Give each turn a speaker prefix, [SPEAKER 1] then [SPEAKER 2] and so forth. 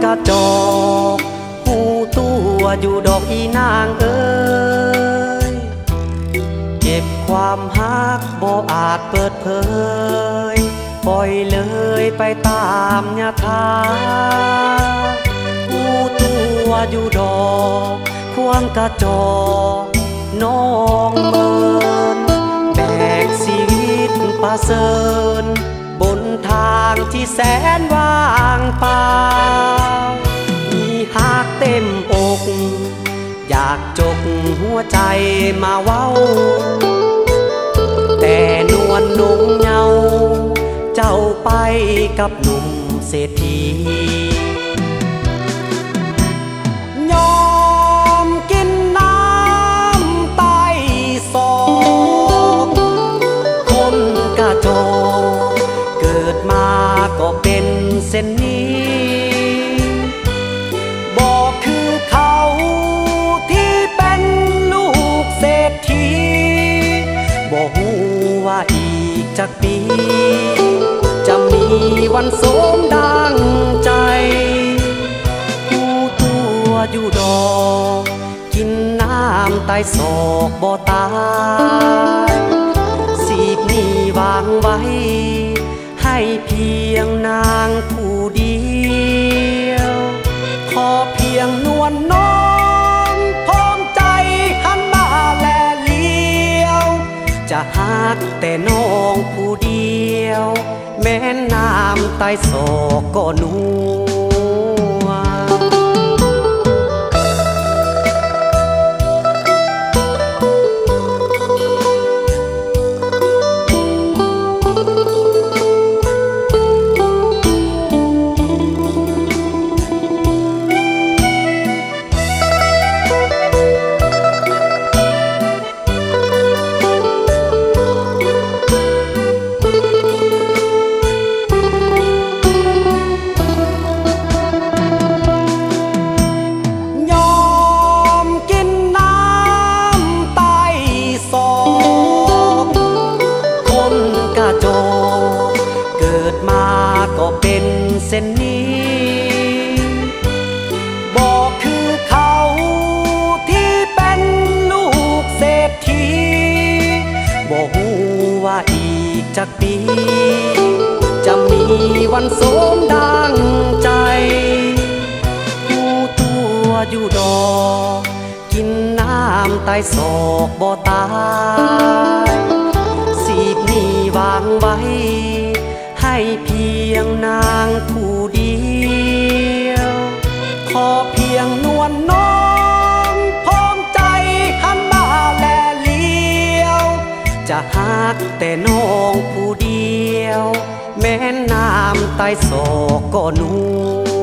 [SPEAKER 1] กระจอกหูตัวอยู่ดอกอีนางเอ้ยเก็บความฮักบ่อาจเปิดเผยปล่อยเลยไปตามยาทาหูตัวอยู่ดอกความกระจอกน้องเมินแบกชีวิตประเสริญบนทางที่แสนว่างเปล่ามีหักเต็มอกอยากจกหัวใจมาเว้าแต่นวลนงเงาเจ้าไปกับหนุ่มเศรษฐียอมกินน้ำใต้ศอกคนกระจอกเกิดมาก็เป็นเส้นนี้บอกคือเขาที่เป็นลูกเศรษฐีบอกหูว่าอีกจักปีจะมีวันสมดังใจหูตัวอยู่ดอกกินน้ำใต้ศอกบ่ตายสีบนี้วางไว้ให้เพียงนางผู้เดียวขอเพียงนวลน้องพร้อมใจหันมาแลเลี้ยวจะหักแต่น้องผู้เดียวแม้น้ำใต้ศอกก็นัวก็เป็นเส้นนี้บอกคือเขาที่เป็นลูกเศรษฐีบอกหูว่าอีกจักปีจะมีวันสมดังใจหูตัวอยู่ดอกกินน้ำใต้ศอกบ่ตายสีบนี้วางไว้ให้เพียงนางผู้เดียวขอเพียงนวลน้องพร้อมใจหันมาแลเลี้ยวจะหักแต่น้องผู้เดียวแม้น้ำใต้ศอกก็นัว